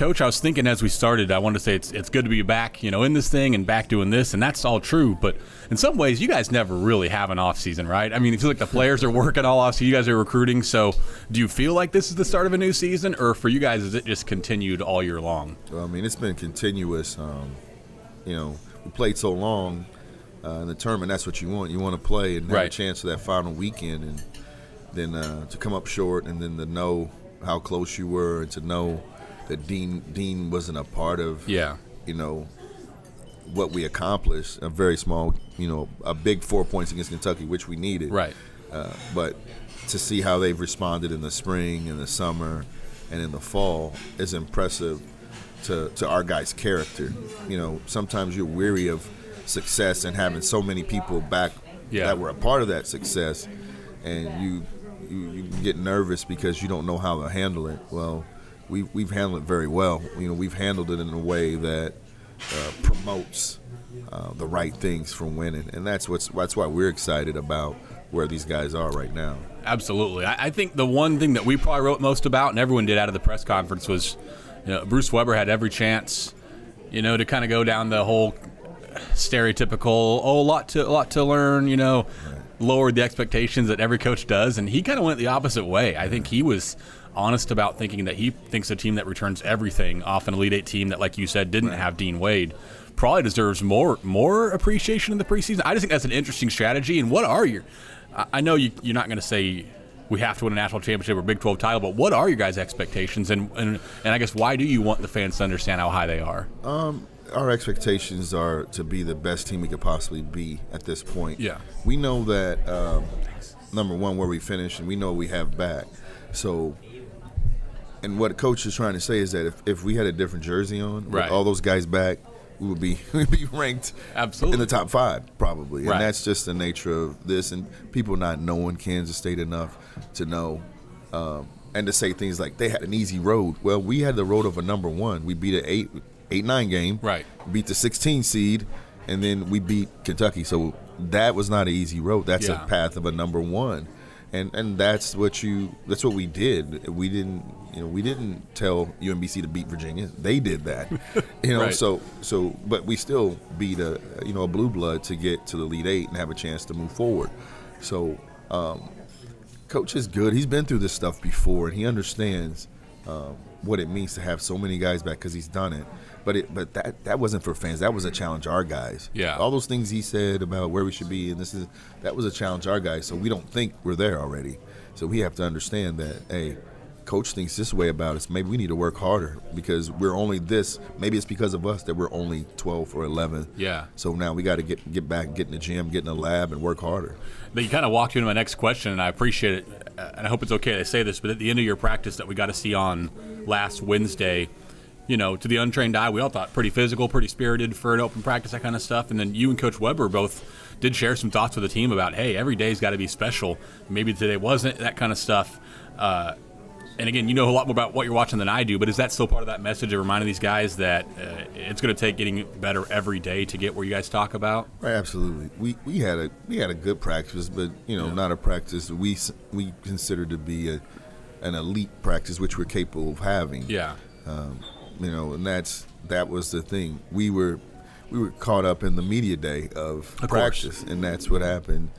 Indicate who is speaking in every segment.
Speaker 1: Coach, I was thinking as we started, I wanted to say it's good to be back, in this thing and back doing this, and that's all true. But in some ways, you guys never really have an off season, right? I mean, it feels like the players are working all off season. You guys are recruiting. So do you feel like this is the start of a new season, or for you guys, is it just continued all year long?
Speaker 2: Well, I mean, it's been continuous. We played so long in the tournament. That's what you want. You want to play and have a chance for that final weekend, and then to come up short, and then to know how close you were, and to know that Dean wasn't a part of, what we accomplished. A very small, a big 4 points against Kentucky, which we needed.
Speaker 1: Right.
Speaker 2: But to see how they've responded in the spring, in the summer, and in the fall is impressive to our guys' character. Sometimes you're weary of success and having so many people back that were a part of that success, and you get nervous because you don't know how to handle it. Well, we've handled it very well. We've handled it in a way that promotes the right things for winning, and that's why we're excited about where these guys are right now.
Speaker 1: Absolutely. I think the one thing that we probably wrote most about, and everyone did out of the press conference, was Bruce Weber had every chance, to kind of go down the whole stereotypical, a lot to learn, lowered the expectations that every coach does, and he kind of went the opposite way. I think he was honest about thinking that he thinks a team that returns everything off an Elite Eight team that, like you said, didn't have Dean Wade probably deserves more appreciation in the preseason. I just think that's an interesting strategy. And what are your – I know you're not going to say we have to win a national championship or Big 12 title, but what are your guys' expectations? And I guess why do you want the fans to understand how high they are?
Speaker 2: Our expectations are to be the best team we could possibly be at this point.
Speaker 1: Yeah.
Speaker 2: We know that, number one, where we finish, and we know we have back. So – and what Coach is trying to say is that if we had a different jersey on, with all those guys back, we'd be ranked in the top 5 probably. And that's just the nature of this, and people not knowing Kansas State enough to know and to say things like they had an easy road. Well, we had the road of a number 1. We beat an 8-9 game, beat the 16 seed, and then we beat Kentucky. So that was not an easy road. That's a path of a number 1. And that's what we did. We didn't tell UMBC to beat Virginia. They did that. But we still beat a blue blood to get to the Elite Eight and have a chance to move forward. So Coach is good. He's been through this stuff before, and he understands what it means to have so many guys back because he's done it. But that wasn't for fans. That was a challenge our guys.
Speaker 1: Yeah.
Speaker 2: All those things he said about where we should be, and that was a challenge our guys. So we don't think we're there already. So we have to understand that, hey, Coach thinks this way about us. Maybe we need to work harder because we're only this. Maybe it's because of us that we're only 12 or 11.
Speaker 1: Yeah. So
Speaker 2: now we got to get back, get in the gym, get in the lab, and work harder.
Speaker 1: But you kind of walked into my next question, and I appreciate it, and I hope it's okay to say this, but at the end of your practice that we got to see on last Wednesday, to the untrained eye, we all thought pretty physical, pretty spirited for an open practice, that kind of stuff. And then you and Coach Weber both did share some thoughts with the team about, hey, every day's got to be special. Maybe today wasn't, that kind of stuff. And again, you know a lot more about what you're watching than I do, but is that still part of that message of reminding these guys that it's going to take getting better every day to get where you guys talk about?
Speaker 2: Right, absolutely. We had a good practice, but not a practice we consider to be an elite practice, which we're capable of having.
Speaker 1: Yeah.
Speaker 2: And that was the thing. We were caught up in the media day of practice, and that's what happened.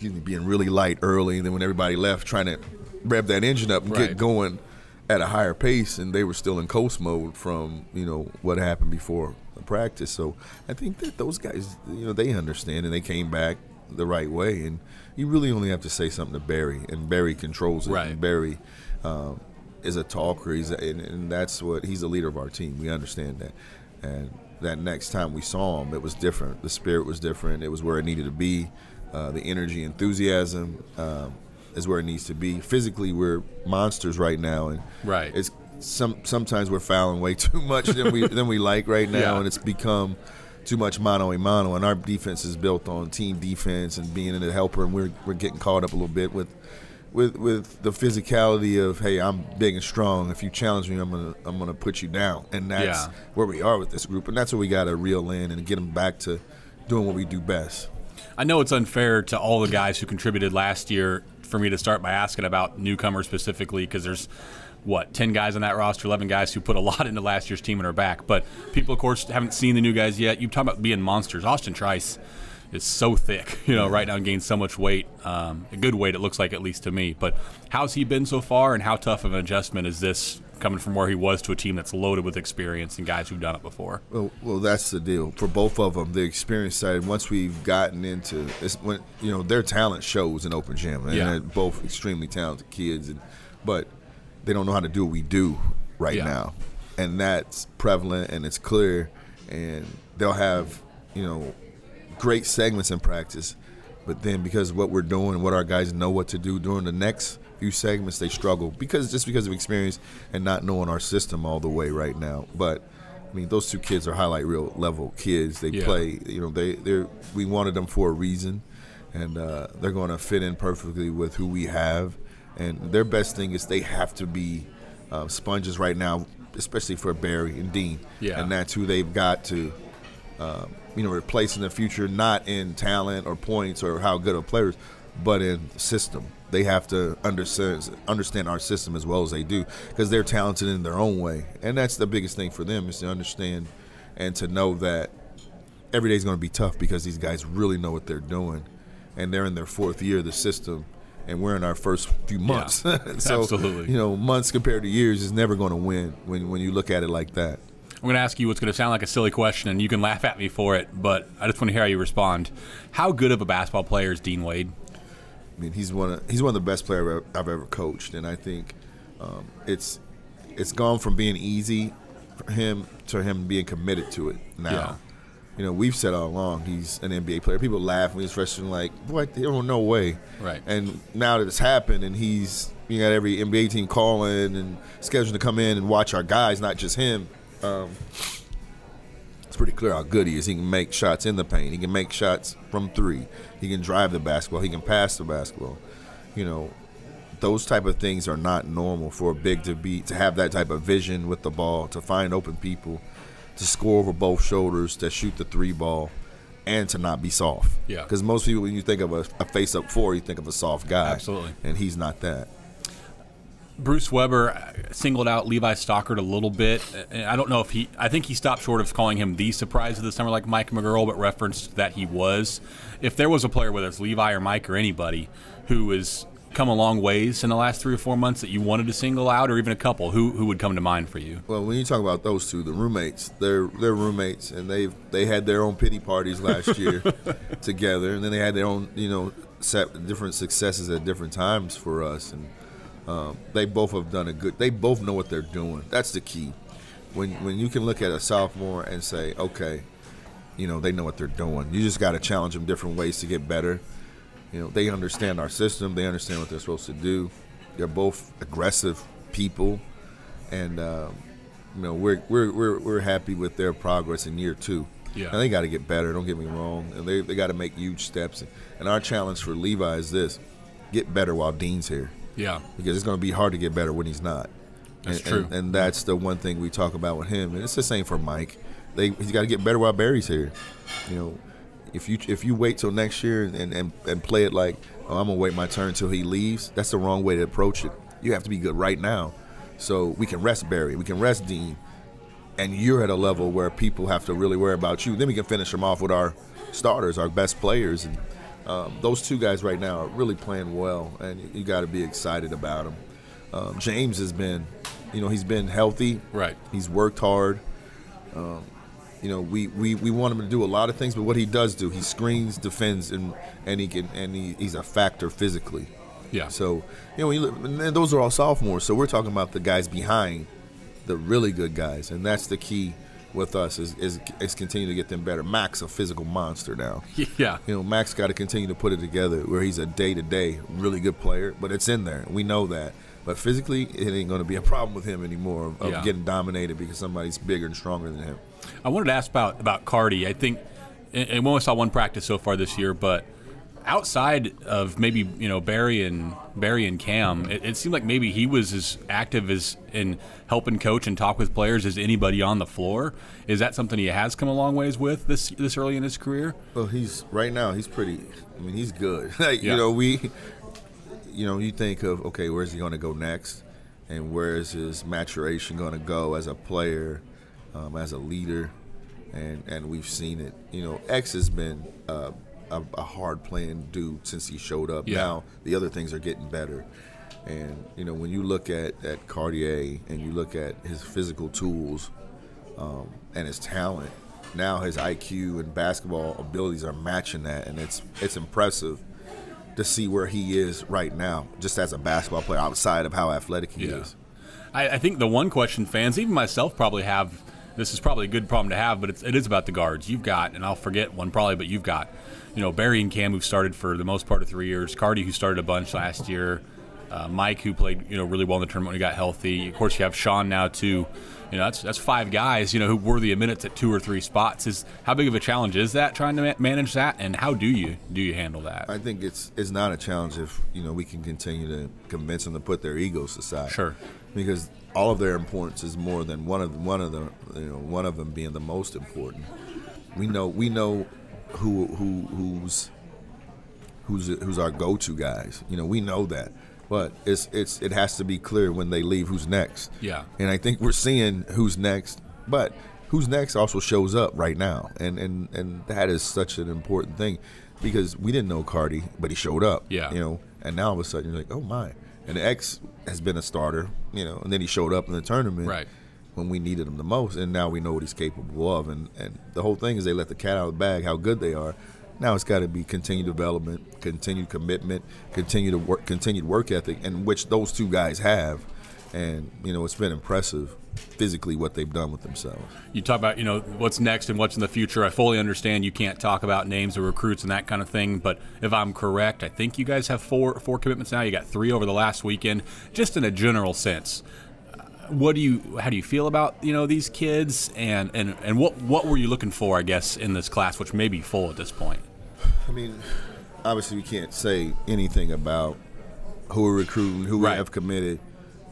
Speaker 2: Being really light early, and then when everybody left, trying to rev that engine up and get going at a higher pace, and they were still in coast mode from what happened before the practice. So I think that those guys, they understand, and they came back the right way. And you really only have to say something to Barry, and Barry controls it. And Barry is a talker. And that's what he's the leader of our team. We understand that. And that next time we saw him, it was different. The spirit was different. It was where it needed to be. The energy, enthusiasm is where it needs to be. Physically, we're monsters right now, and it's sometimes we're fouling way too much than we like right now, and it's become too much mano a mano. And our defense is built on team defense and being a helper, and we're getting caught up a little bit with the physicality of, hey, I'm big and strong. If you challenge me, I'm gonna put you down, and that's where we are with this group, and that's where we got to reel in and get them back to doing what we do best.
Speaker 1: I know it's unfair to all the guys who contributed last year for me to start by asking about newcomers specifically, because there's 10 guys on that roster, 11 guys who put a lot into last year's team and are back. But people, of course, haven't seen the new guys yet. You talk about being monsters. Austin Trice is so thick, right now, and gained so much weight, a good weight, it looks like, at least to me. But how's he been so far, and how tough of an adjustment is this coming from where he was to a team that's loaded with experience and guys who've done it before?
Speaker 2: Well, that's the deal for both of them. The experience side, once we've gotten into this, when their talent shows in open gym, and they're both extremely talented kids, but they don't know how to do what we do right now, and that's prevalent and it's clear. And they'll have great segments in practice, but then because of what we're doing and what our guys know what to do during the next few segments, they struggle because of experience and not knowing our system all the way right now. But I mean, those two kids are highlight reel level kids. They play, we wanted them for a reason, and they're going to fit in perfectly with who we have. And their best thing is they have to be sponges right now, especially for Barry and Dean. And that's who they've got to replace in the future, not in talent or points or how good of players, but in system. They have to understand our system as well as they do, because they're talented in their own way. And that's the biggest thing for them, is to understand and to know that every day is going to be tough because these guys really know what they're doing. And they're in their fourth year of the system, and we're in our first few months. So,
Speaker 1: absolutely.
Speaker 2: Months compared to years is never going to win when you look at it like that.
Speaker 1: I'm going to ask you what's going to sound like a silly question, and you can laugh at me for it, but I just want to hear how you respond. How good of a basketball player is Dean Wade?
Speaker 2: I mean, he's one of the best players I've ever coached, and I think it's gone from being easy for him to him being committed to it now. We've said all along he's an NBA player. People laugh when he's freshman, like, what? No way.
Speaker 1: Right.
Speaker 2: And now that it's happened, and you got every NBA team calling and scheduling to come in and watch our guys, not just him. It's pretty clear how good he is. He can make shots in the paint. He can make shots from three. He can drive the basketball. He can pass the basketball. Those type of things are not normal for a big to have that type of vision with the ball, to find open people, to score over both shoulders, to shoot the three ball, and to not be soft.
Speaker 1: Yeah.
Speaker 2: Because most people, when you think of a face-up four, you think of a soft guy.
Speaker 1: Absolutely.
Speaker 2: And he's not that.
Speaker 1: Bruce Weber singled out Levi Stockard a little bit. I don't know if I think he stopped short of calling him the surprise of the summer like Mike McGurl, but referenced that he was. If there was a player, whether it's Levi or Mike or anybody, who has come a long ways in the last 3 or 4 months that you wanted to single out, or even a couple, who would come to mind for you?
Speaker 2: Well, when you talk about those two, the roommates, they're roommates, and they had their own pity parties last year together, and then they had their own, different successes at different times for us, and they both have done they both know what they're doing. That's the key. When you can look at a sophomore and say, okay, they know what they're doing. You just got to challenge them different ways to get better. They understand our system. They understand what they're supposed to do. They're both aggressive people, and we're happy with their progress in year 2.
Speaker 1: Yeah.
Speaker 2: And they got to get better. Don't get me wrong. And they got to make huge steps. And our challenge for Levi is this: get better while Dean's here.
Speaker 1: Yeah.
Speaker 2: Because it's going to be hard to get better when he's not.
Speaker 1: That's true.
Speaker 2: And that's the one thing we talk about with him. And it's the same for Mike. He's got to get better while Barry's here. If you wait till next year and play it like, oh, I'm going to wait my turn until he leaves, that's the wrong way to approach it. You have to be good right now. So we can rest Barry. We can rest Dean. And you're at a level where people have to really worry about you. Then we can finish them off with our starters, our best players. And those two guys right now are really playing well, and you got to be excited about them. James has been, he's been healthy.
Speaker 1: Right.
Speaker 2: He's worked hard. We want him to do a lot of things, but what he does do, he screens, defends, and he's a factor physically.
Speaker 1: Yeah.
Speaker 2: So and those are all sophomores. So we're talking about the guys behind the really good guys, and that's the key with us is continue to get them better. Mac's a physical monster now.
Speaker 1: Yeah.
Speaker 2: Mac's got to continue to put it together where he's a day-to-day really good player, but it's in there. We know that. But physically, it ain't going to be a problem with him anymore of getting dominated because somebody's bigger and stronger than him.
Speaker 1: I wanted to ask about Cardi. I think, and we only saw one practice so far this year, but outside of maybe Barry and Cam, it seemed like maybe he was as active as in helping coach and talk with players as anybody on the floor. Is that something he has come a long ways with this early in his career?
Speaker 2: Well, he's pretty. I mean, he's good. You think of, okay, where's he going to go next? and where is his maturation going to go as a player, as a leader, and we've seen it. You know, X has been a hard playing dude since he showed up.
Speaker 1: Yeah.
Speaker 2: Now the other things are getting better. And, you know, when you look at Cartier and you look at his physical tools and his talent, now his IQ and basketball abilities are matching that, and it's impressive to see where he is right now, just as a basketball player, outside of how athletic he is.
Speaker 1: I think the one question fans, even myself, probably have, this is probably a good problem to have, but it is about the guards. You've got, and I'll forget one probably, but you've got, you know, Barry and Cam, who started for the most part of 3 years, Cardi, who started a bunch last year, Mike, who played, you know, really well in the tournament when he got healthy. Of course, you have Sean now too. You know, that's 5 guys, you know, who worthy of minutes at 2 or 3 spots. How big of a challenge is that, trying to manage that, and how do you handle that?
Speaker 2: I think it's not a challenge if, you know, we can continue to convince them to put their egos aside.
Speaker 1: Sure.
Speaker 2: Because all of their importance is more than one of them being the most important. We know who's our go-to guys. You know, we know that. But it has to be clear when they leave who's next.
Speaker 1: Yeah.
Speaker 2: And I think we're seeing who's next, but who's next also shows up right now. And that is such an important thing, because we didn't know Cardi, but he showed up.
Speaker 1: Yeah.
Speaker 2: You know, and now all of a sudden you're like, oh my. And X has been a starter, you know, and then he showed up in the tournament when we needed him the most, and now we know what he's capable of. And the whole thing is they let the cat out of the bag how good they are. Now it's got to be continued development, continued commitment, continued work ethic, and which those 2 guys have. And, you know, it's been impressive physically what they've done with themselves.
Speaker 1: You talk about, you know, what's next and what's in the future. I fully understand you can't talk about names or recruits and that kind of thing, but if I'm correct, I think you guys have four commitments now. You got 3 over the last weekend. Just in a general sense, how do you feel about, you know, these kids, and what were you looking for, I guess, in this class, which may be full at this point?
Speaker 2: I mean, obviously we can't say anything about who we're recruiting, who we have committed,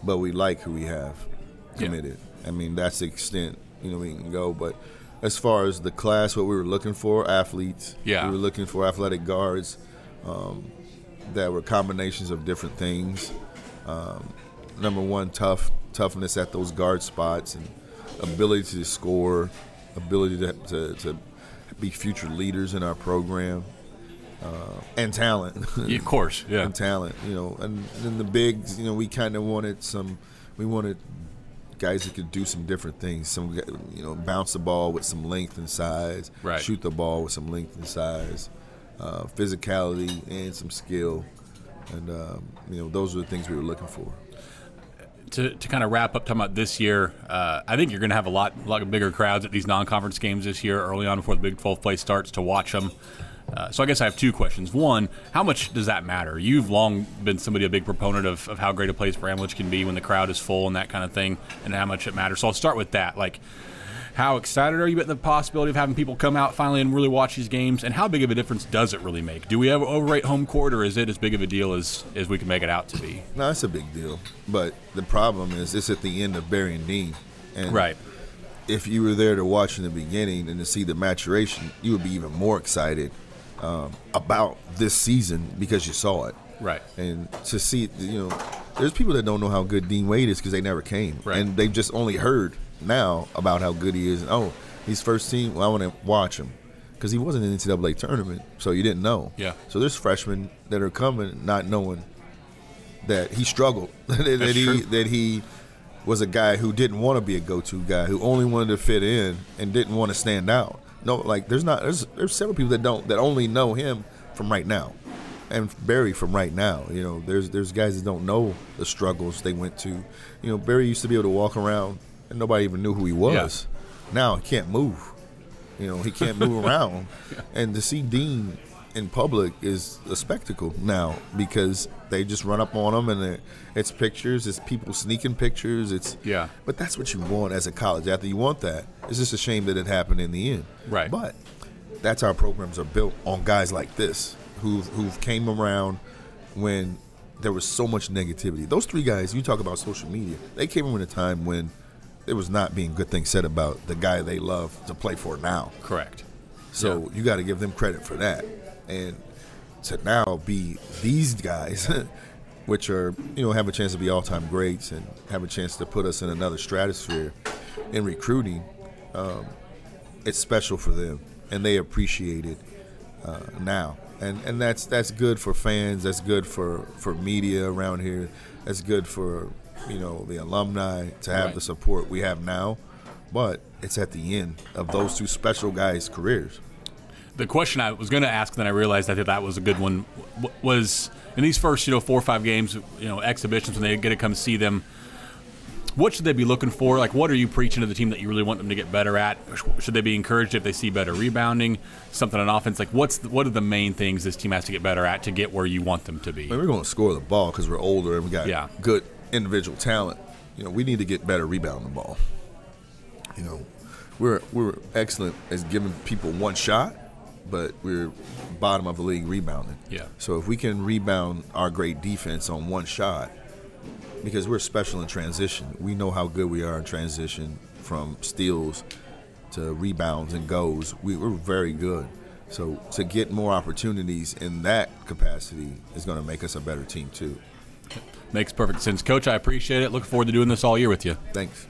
Speaker 2: but we like who we have committed. Yeah. I mean, that's the extent, you know, we can go. But as far as the class, what we were looking for, athletes.
Speaker 1: Yeah.
Speaker 2: We were looking for athletic guards that were combinations of different things. Number one, toughness at those guard spots, and ability to score, ability to be future leaders in our program, and talent.
Speaker 1: Yeah, of course, yeah.
Speaker 2: And talent, you know. And then the bigs, you know, we kind of wanted guys that could do some different things. Some, you know, bounce the ball with some length and size, shoot the ball with some length and size, physicality and some skill. And, you know, those are the things we were looking for.
Speaker 1: To kind of wrap up talking about this year, I think you're going to have a lot of bigger crowds at these non-conference games this year early on before the Big 12 play starts to watch them. So I guess I have 2 questions. One, how much does that matter? You've long been a big proponent of how great a place Bramlage can be when the crowd is full and that kind of thing, and how much it matters. So I'll start with that. Like, how excited are you at the possibility of having people come out finally and really watch these games? And how big of a difference does it really make? Do we ever overrate home court, or is it as big of a deal as we can make it out to be?
Speaker 2: No, it's a big deal. But the problem is it's at the end of Barry and Dean. And if you were there to watch in the beginning and to see the maturation, you would be even more excited about this season because you saw it.
Speaker 1: Right. And
Speaker 2: to see, you know, there's people that don't know how good Dean Wade is because they never came.
Speaker 1: Right.
Speaker 2: And they've just only heard now about how good he is. And, oh, he's first team. Well, I want to watch him because he wasn't in the NCAA tournament, so you didn't know.
Speaker 1: Yeah.
Speaker 2: So there's freshmen that are coming not knowing that he struggled, that he was a guy who didn't want to be a go-to guy, who only wanted to fit in and didn't want to stand out. No, like there's several people that only know him from right now, and Barry from right now. You know, there's guys that don't know the struggles they went to. You know, Barry used to be able to walk around and nobody even knew who he was. Yeah. Now he can't move. You know, he can't move around. And to see Dean in public is a spectacle now because they just run up on him and it's pictures, it's people sneaking pictures. But that's what you want as a college athlete. You want that. It's just a shame that it happened in the end.
Speaker 1: Right.
Speaker 2: But that's how programs are built, on guys like this who've came around when there was so much negativity. Those 3 guys, you talk about social media, they came in a time when there was not being good things said about the guy they love to play for now.
Speaker 1: Correct.
Speaker 2: So you got to give them credit for that. And to now be these guys which are, have a chance to be all-time greats and have a chance to put us in another stratosphere in recruiting, it's special for them, and they appreciate it now. And that's good for fans. That's good for media around here. That's good for, the alumni to have the support we have now. But it's at the end of those two special guys' careers.
Speaker 1: The question I was going to ask, then I realized I thought that was a good one, was in these first, 4 or 5 games, exhibitions, when they get to come see them, what should they be looking for? Like, what are you preaching to the team that you really want them to get better at? Should they be encouraged if they see better rebounding, something on offense? Like, what are the main things this team has to get better at to get where you want them to be?
Speaker 2: We're going to score the ball because we're older and we got good individual talent. We need to get better rebounding the ball. We're excellent as giving people one shot, but we're bottom of the league rebounding.
Speaker 1: Yeah.
Speaker 2: So if we can rebound our great defense on one shot, because we're special in transition. We know how good we are in transition, from steals to rebounds and goes. We're very good. So to get more opportunities in that capacity is going to make us a better team too.
Speaker 1: Makes perfect sense. Coach, I appreciate it. Look forward to doing this all year with you.
Speaker 2: Thanks.